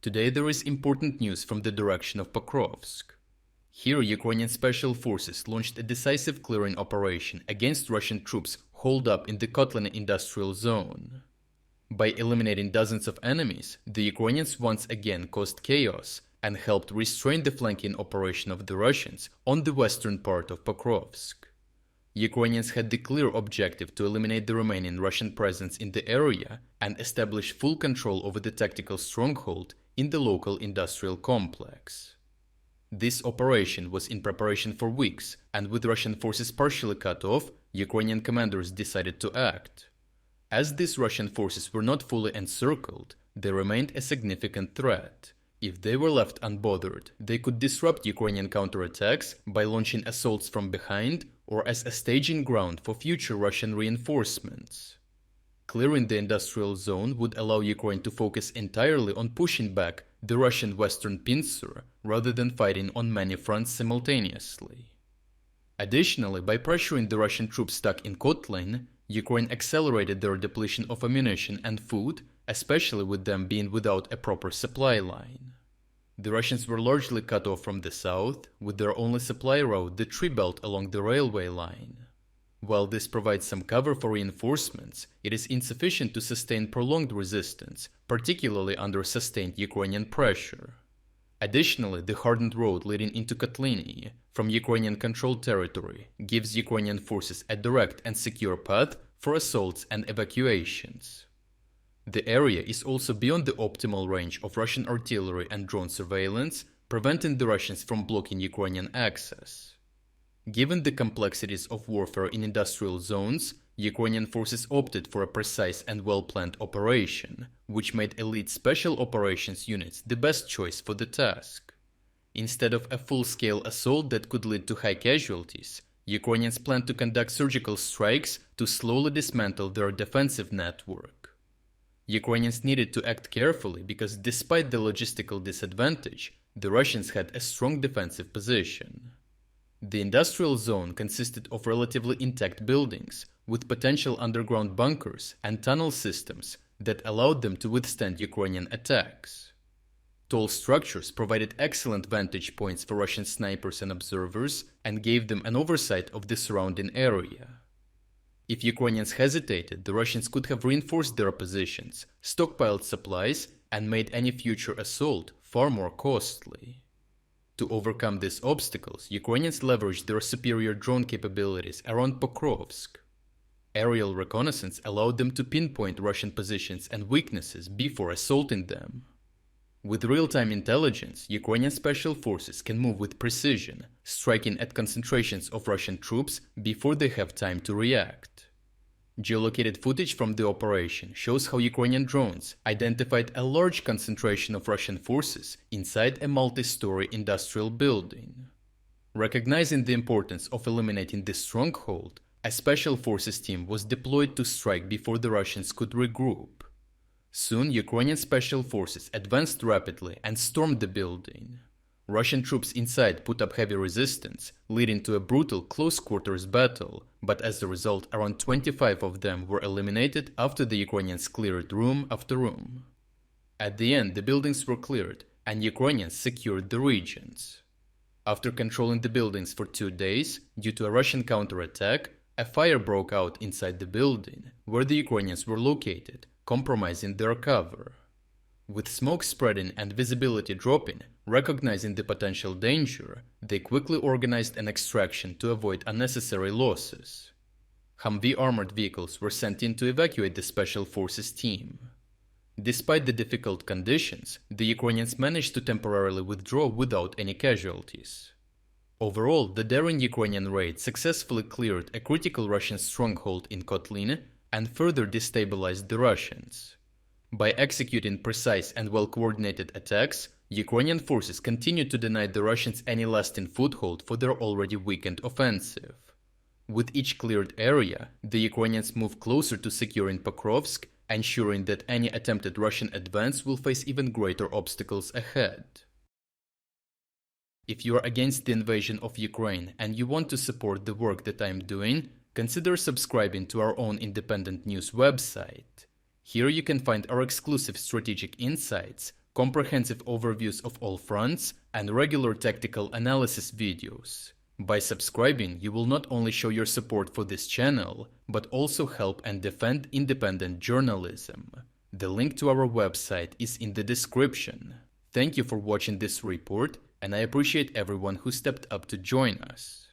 Today there is important news from the direction of Pokrovsk. Here Ukrainian special forces launched a decisive clearing operation against Russian troops holed up in the Kotlyne industrial zone. By eliminating dozens of enemies, the Ukrainians once again caused chaos and helped restrain the flanking operation of the Russians on the western part of Pokrovsk. Ukrainians had the clear objective to eliminate the remaining Russian presence in the area and establish full control over the tactical stronghold in the local industrial complex. This operation was in preparation for weeks, and with Russian forces partially cut off, Ukrainian commanders decided to act. As these Russian forces were not fully encircled, they remained a significant threat. If they were left unbothered, they could disrupt Ukrainian counterattacks by launching assaults from behind or as a staging ground for future Russian reinforcements. Clearing the industrial zone would allow Ukraine to focus entirely on pushing back the Russian western pincer rather than fighting on many fronts simultaneously. Additionally, by pressuring the Russian troops stuck in Kotlyne, Ukraine accelerated their depletion of ammunition and food, especially with them being without a proper supply line. The Russians were largely cut off from the south, with their only supply route the tree belt along the railway line. While this provides some cover for reinforcements, it is insufficient to sustain prolonged resistance, particularly under sustained Ukrainian pressure. Additionally, the hardened road leading into Kotlyne from Ukrainian-controlled territory gives Ukrainian forces a direct and secure path for assaults and evacuations. The area is also beyond the optimal range of Russian artillery and drone surveillance, preventing the Russians from blocking Ukrainian access. Given the complexities of warfare in industrial zones, Ukrainian forces opted for a precise and well-planned operation, which made elite special operations units the best choice for the task. Instead of a full-scale assault that could lead to high casualties, Ukrainians planned to conduct surgical strikes to slowly dismantle their defensive network. Ukrainians needed to act carefully because despite the logistical disadvantage, the Russians had a strong defensive position. The industrial zone consisted of relatively intact buildings, with potential underground bunkers and tunnel systems that allowed them to withstand Ukrainian attacks. Tall structures provided excellent vantage points for Russian snipers and observers and gave them an oversight of the surrounding area. If Ukrainians hesitated, the Russians could have reinforced their positions, stockpiled supplies, and made any future assault far more costly. To overcome these obstacles, Ukrainians leveraged their superior drone capabilities around Pokrovsk. Aerial reconnaissance allowed them to pinpoint Russian positions and weaknesses before assaulting them. With real-time intelligence, Ukrainian special forces can move with precision, striking at concentrations of Russian troops before they have time to react. Geolocated footage from the operation shows how Ukrainian drones identified a large concentration of Russian forces inside a multi-story industrial building. Recognizing the importance of eliminating this stronghold, a special forces team was deployed to strike before the Russians could regroup. Soon, Ukrainian special forces advanced rapidly and stormed the building. Russian troops inside put up heavy resistance, leading to a brutal close-quarters battle, but as a result, around 25 of them were eliminated after the Ukrainians cleared room after room. At the end, the buildings were cleared, and Ukrainians secured the regions. After controlling the buildings for 2 days, due to a Russian counterattack, a fire broke out inside the building, where the Ukrainians were located, compromising their cover. With smoke spreading and visibility dropping, recognizing the potential danger, they quickly organized an extraction to avoid unnecessary losses. Humvee armored vehicles were sent in to evacuate the special forces team. Despite the difficult conditions, the Ukrainians managed to temporarily withdraw without any casualties. Overall, the daring Ukrainian raid successfully cleared a critical Russian stronghold in Kotlyne and further destabilized the Russians. By executing precise and well-coordinated attacks, Ukrainian forces continued to deny the Russians any lasting foothold for their already weakened offensive. With each cleared area, the Ukrainians moved closer to securing Pokrovsk, ensuring that any attempted Russian advance will face even greater obstacles ahead. If you are against the invasion of Ukraine and you want to support the work that I am doing, consider subscribing to our own independent news website. Here you can find our exclusive strategic insights, comprehensive overviews of all fronts, and regular tactical analysis videos. By subscribing, you will not only show your support for this channel, but also help and defend independent journalism. The link to our website is in the description. Thank you for watching this report, and I appreciate everyone who stepped up to join us.